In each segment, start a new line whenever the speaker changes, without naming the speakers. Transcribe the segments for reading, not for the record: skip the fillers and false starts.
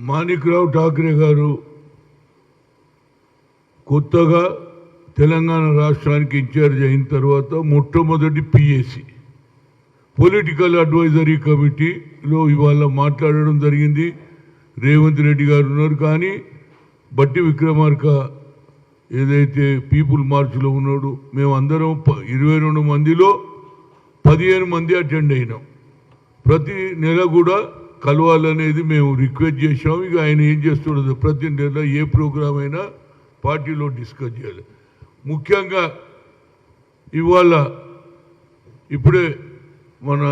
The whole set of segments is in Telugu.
మాణిక్రావు ఠాక్రే గారు కొత్తగా తెలంగాణ రాష్ట్రానికి ఇన్ఛార్జ్ అయిన తర్వాత మొట్టమొదటి పిఎసి పొలిటికల్ అడ్వైజరీ కమిటీలో ఇవాళ మాట్లాడడం జరిగింది. రేవంత్ రెడ్డి గారు ఉన్నారు, కానీ బట్టి విక్రమార్క ఏదైతే పీపుల్ మార్చ్లో ఉన్నాడు, మేమందరం 22 మందిలో 15 మంది అటెండ్ అయినాం. ప్రతి నెల కూడా కలవాలనేది మేము రిక్వెస్ట్ చేసాం. ఇక ఆయన ఏం చేస్తున్నాడు, ప్రతి నెల ఏ ప్రోగ్రామ్ అయినా పార్టీలో డిస్కస్ చేయాలి. ముఖ్యంగా ఇవాళ ఇప్పుడే మన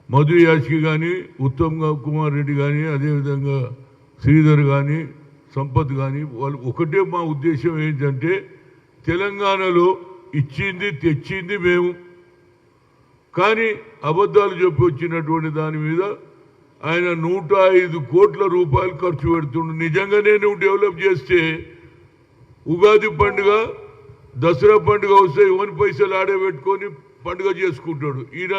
మధు యాష్కి కానీ, ఉత్తమ్ కుమార్ రెడ్డి కానీ, అదేవిధంగా శ్రీధర్ కానీ, సంపత్ కానీ, వాళ్ళు ఒకటే మా ఉద్దేశం ఏంటంటే తెలంగాణలో ఇచ్చింది తెచ్చింది మేము, కానీ అబద్ధాలు చెప్పి వచ్చినటువంటి దాని మీద ఆయన 105 కోట్ల రూపాయలు ఖర్చు పెడుతుండు. నిజంగానే నువ్వు డెవలప్ చేస్తే ఉగాది పండుగ, దసరా పండుగ వస్తే ఇవన్నీ పైసలు ఆడబెట్టుకొని పండుగ చేసుకుంటాడు. ఈయన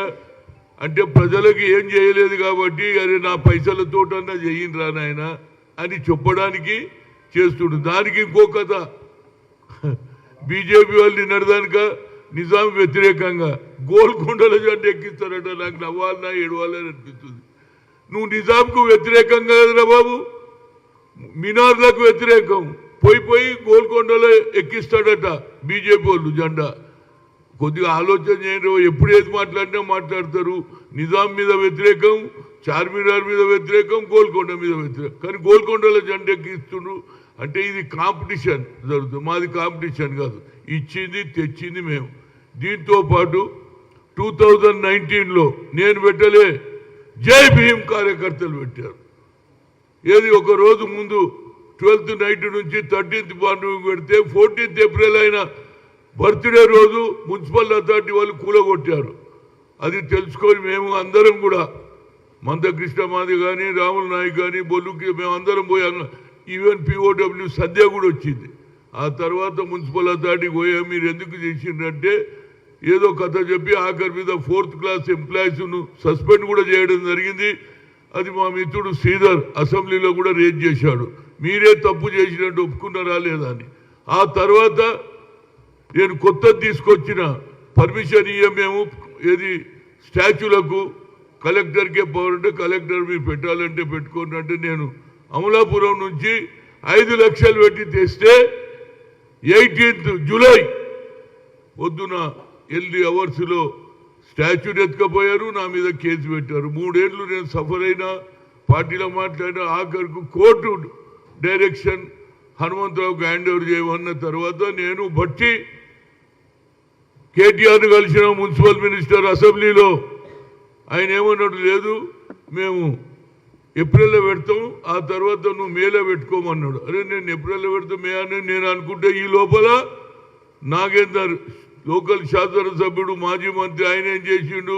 అంటే ప్రజలకు ఏం చేయలేదు కాబట్టి అరే నా పైసలతోటన్నా చెయ్యినరా నాయన అని చెప్పడానికి చేస్తుడు. దానికి ఇంకో కథ, బీజేపీ వాళ్ళు నిన్నటిదానిక నిజాం వ్యతిరేకంగా గోల్కొండల జెండా ఎక్కిస్తారట. నాకు నవ్వాలన్నా ఏడవాలని అనిపిస్తుంది. నువ్వు నిజాంకు వ్యతిరేకంగా కదరా బాబు, మినార్లకు వ్యతిరేకం. పోయి గోల్కొండలో ఎక్కిస్తాడట బీజేపీ వాళ్ళు జెండా. కొద్దిగా ఆలోచన చేయండి, ఎప్పుడు ఏది మాట్లాడినా మాట్లాడతారు. నిజాం మీద వ్యతిరేకం, చార్మినార్ మీద వ్యతిరేకం, గోల్కొండ మీద వ్యతిరేకం, కానీ గోల్కొండలో జెండా ఎక్కిస్తుండ్రు. అంటే ఇది కాంపిటీషన్ జరుగుతుంది, మాది కాంపిటీషన్ కాదు. ఇచ్చింది తెచ్చింది మేము. దీంతో పాటు 2019లో నేను పెట్టలే, జై భీమ్ కార్యకర్తలు పెట్టారు. ఏది ఒక రోజు ముందు 12th నైట్ నుంచి 13th మార్నింగ్ పెడితే 14th ఏప్రిల్ అయిన బర్త్డే రోజు మున్సిపల్ అథారిటీ వాళ్ళు కూలగొట్టారు. అది తెలుసుకొని మేము అందరం కూడా మందకృష్ణ మాది కానీ, రాముల నాయక్ కానీ, బొల్లుకి మేము అందరం పోయాం. ఈవెన్ పిఓడబ్ల్యూ సద్య కూడా వచ్చింది. ఆ తర్వాత మున్సిపల్ అథారిటీకి పోయాం. మీరు ఎందుకు చేసిందంటే ఏదో కథ చెప్పి ఆఖరి మీద 4th క్లాస్ ఎంప్లాయీస్ను సస్పెండ్ కూడా చేయడం జరిగింది. అది మా మిత్రుడు శ్రీధర్ అసెంబ్లీలో కూడా రేజ్ చేశాడు, మీరే తప్పు చేసినట్టు ఒప్పుకున్నారా లేదా అని. ఆ తర్వాత నేను కొత్తది తీసుకొచ్చిన పర్మిషన్ మేము ఏది స్టాచ్యూలకు కలెక్టర్కే పోవాలంటే కలెక్టర్ మీరు పెట్టాలంటే పెట్టుకోండి అంటే, నేను అమలాపురం నుంచి 5 లక్షలు పెట్టి తెస్తే 18th జూలై పొద్దున ఎల్డి అవర్స్లో స్టాచ్యూని ఎత్తుకపోయారు, నా మీద కేసు పెట్టారు. 3 ఏళ్ళు నేను సఫర్ అయినా, పార్టీలో మాట్లాడినా, ఆఖరికి court direction Hanumantharao hand over చేయమన్న తర్వాత నేను బట్టి కేటీఆర్ని కలిసిన మున్సిపల్ మినిస్టర్ అసెంబ్లీలో. ఆయన ఏమన్నాడు, లేదు మేము ఏప్రిల్లో పెడతాం, ఆ తర్వాత నువ్వు మేలో పెట్టుకోమన్నాడు. అరే నేను ఏప్రిల్లో పెడతా మే అని నేను అనుకుంటే ఈ లోపల నాగేందర్ లోకల్ శాసనసభ్యుడు మాజీ మంత్రి ఆయన ఏం చేసిండు,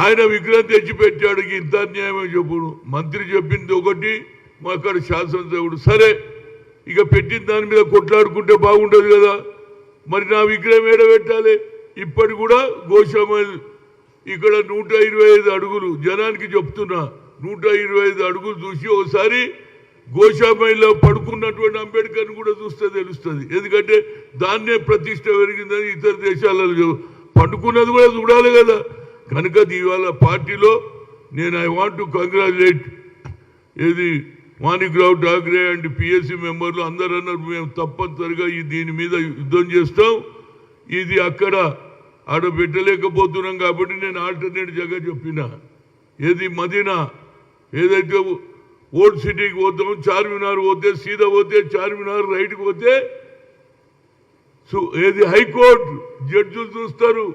ఆయన విగ్రహం తెచ్చిపెట్టాడు. ఇంత అన్యాయమే చెప్పుడు. మంత్రి చెప్పింది ఒకటి, మా అక్కడ శాసనసభ్యుడు. సరే ఇక పెట్టిన దాని మీద కొట్లాడుకుంటే బాగుండదు కదా, మరి నా విగ్రహం ఏడబెట్టాలి. ఇప్పటి కూడా గోషామైల్ ఇక్కడ 125 అడుగులు జనానికి చెప్తున్నా, 125 అడుగులు చూసి ఒకసారి గోషామైల్లో పడుకున్నటువంటి అంబేద్కర్ని కూడా చూస్తే తెలుస్తుంది. ఎందుకంటే దాన్నే ప్రతిష్ట పెరిగిందని ఇతర దేశాలలో పండుకున్నది కూడా చూడాలి కదా. కనుక ఇవాళ పార్టీలో నేను ఐ వాంట్ టు కంగ్రాచులేట్ ఏది మాణిక్రావు ఠాక్రే అండ్ పిఎస్సి మెంబర్లు అందరూ అన్నారు, మేము తప్పనిసరిగా దీని మీద యుద్ధం చేస్తాం. ఇది అక్కడ ఆడ పెట్టలేకపోతున్నాం కాబట్టి నేను ఆల్టర్నేట్ జగన్ చెప్పిన, ఏది మదీనా ఏదైతే ఓల్డ్ సిటీకి పోతాం, చార్మినార్ పోతే సీదా పోతే చార్మినార్, రైట్కి పోతే ఏది హైకోర్టు జడ్జిలు చూస్తారు,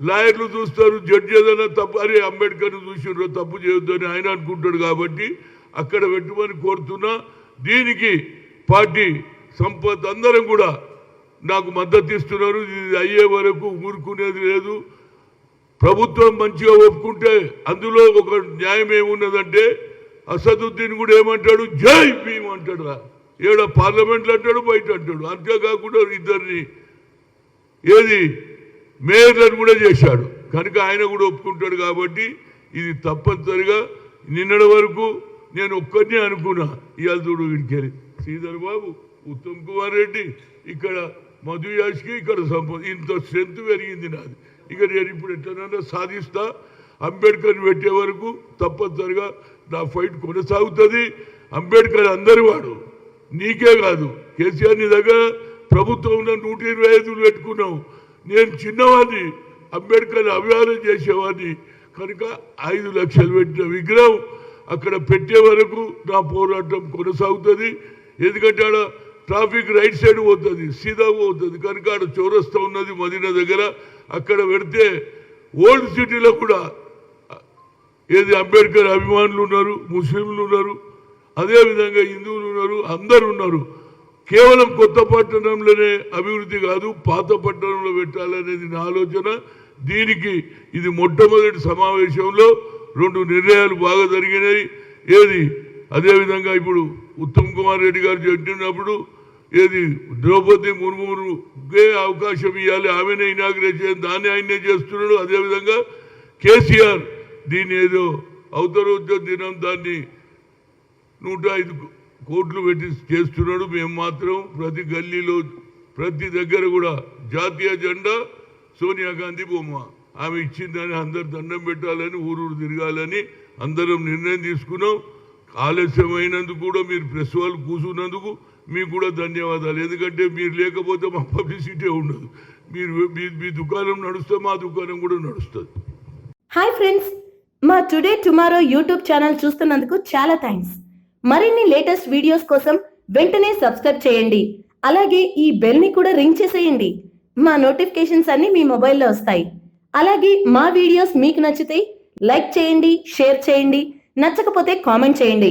లాయర్లు చూస్తారు. జడ్జి ఏదైనా తప్పు, అరే అంబేద్కర్ని చూసిర్రో తప్పు చేయొద్దని ఆయన అనుకుంటాడు. కాబట్టి అక్కడ పెట్టుమని కోరుతున్నా. దీనికి పార్టీ సంపత్ అందరం కూడా నాకు మద్దతు ఇస్తున్నారు. ఇది అయ్యే వరకు ఊరుకునేది లేదు. ప్రభుత్వం మంచిగా ఒప్పుకుంటే అందులో ఒక న్యాయం ఏమున్నదంటే, అసదుద్దీన్ కూడా ఏమంటాడు, జై భీమ్ అంటాడు. ఏడ పార్లమెంట్లో అంటాడు, బయట అంటాడు. అంతేకాకుండా ఇద్దరిని ఏది మేయర్లను కూడా చేశాడు. కనుక ఆయన కూడా ఒప్పుకుంటాడు. కాబట్టి ఇది తప్పనిసరిగా నిన్నటి వరకు నేను ఒక్కరినే అనుకున్నా. ఇవాళ చూడు వీడికెళ్ళి శ్రీధర్ బాబు, ఉత్తమ్ కుమార్ రెడ్డి, ఇక్కడ మధు యాష్కి, ఇక్కడ సంపద, ఇంత స్ట్రెంత్ పెరిగింది నాది. ఇక నేను ఇప్పుడు ఎట్లనన్నా సాధిస్తా. అంబేద్కర్ని పెట్టే వరకు తప్పనిసరిగా నా ఫైట్ కొనసాగుతుంది. అంబేద్కర్ అందరి వాడు, నీకే కాదు. కేసీఆర్ నీ దగ్గర ప్రభుత్వంలో 125 పెట్టుకున్నావు. నేను చిన్నవాడిని, అంబేద్కర్ అభివాదం చేసేవాడిని కనుక 5 లక్షలు పెట్టిన విగ్రహం అక్కడ పెట్టే వరకు నా పోరాటం కొనసాగుతుంది. ఎందుకంటే ఆడ ట్రాఫిక్ రైట్ సైడ్ పోతుంది, సీదా పోతుంది కనుక ఆడ చౌరస్తా ఉన్నది మదీనా దగ్గర, అక్కడ పెడితే ఓల్డ్ సిటీలో కూడా ఏది అంబేద్కర్ అభిమానులు ఉన్నారు, ముస్లింలు ఉన్నారు, అదేవిధంగా హిందువులు ఉన్నారు, అందరు ఉన్నారు. కేవలం కొత్త పట్టణంలోనే అభివృద్ధి కాదు, పాత పట్టణంలో పెట్టాలనేది నా ఆలోచన. దీనికి ఇది మొట్టమొదటి సమావేశంలో 2 నిర్ణయాలు బాగా జరిగినాయి. ఏది అదేవిధంగా ఇప్పుడు ఉత్తమ్ కుమార్ రెడ్డి గారు చెప్పినప్పుడు ఏది ద్రౌపది ముర్ముకే అవకాశం ఇవ్వాలి, ఆమెనే ఇనాగ్రేట్ చేయాలి, దాన్ని ఆయనే చేస్తున్నాడు. అదేవిధంగా కేసీఆర్ దీన్ని ఏదో అవతరోజ్జ దినం దాన్ని 105 కోట్లు పెట్టి చేస్తున్నాడు. మేము మాత్రం ప్రతి గల్లీలో ప్రతి దగ్గర కూడా జాతీయ జెండా, సోనియా గాంధీ బొమ్మ, ఆమె ఇచ్చిందని అందరు దండం పెట్టాలని, ఊరూరు తిరగాలని అందరం నిర్ణయం తీసుకున్నాం. ఆలస్యమైనందుకు కూడా మీరు ప్రెస్ వాళ్ళు కూర్చున్నందుకు మీకు కూడా ధన్యవాదాలు. ఎందుకంటే మీరు లేకపోతే మా పబ్లిసిటీ ఉండదు. మీరు మీ దుకాణం నడుస్తే మా దుకాణం కూడా నడుస్తుంది.
హాయ్ ఫ్రెండ్స్, మా టుడే టుమారో యూట్యూబ్ ఛానల్ చూస్తున్నందుకు చాలా థ్యాంక్స్. మరిన్ని లేటెస్ట్ వీడియోస్ కోసం వెంటనే సబ్స్క్రైబ్ చేయండి. అలాగే ఈ బెల్ ని కూడా రింగ్ చేసేయండి. మా నోటిఫికేషన్స్ అన్ని మీ మొబైల్లో వస్తాయి. అలాగే మా వీడియోస్ మీకు నచ్చితే లైక్ చేయండి, షేర్ చేయండి, నచ్చకపోతే కామెంట్ చేయండి.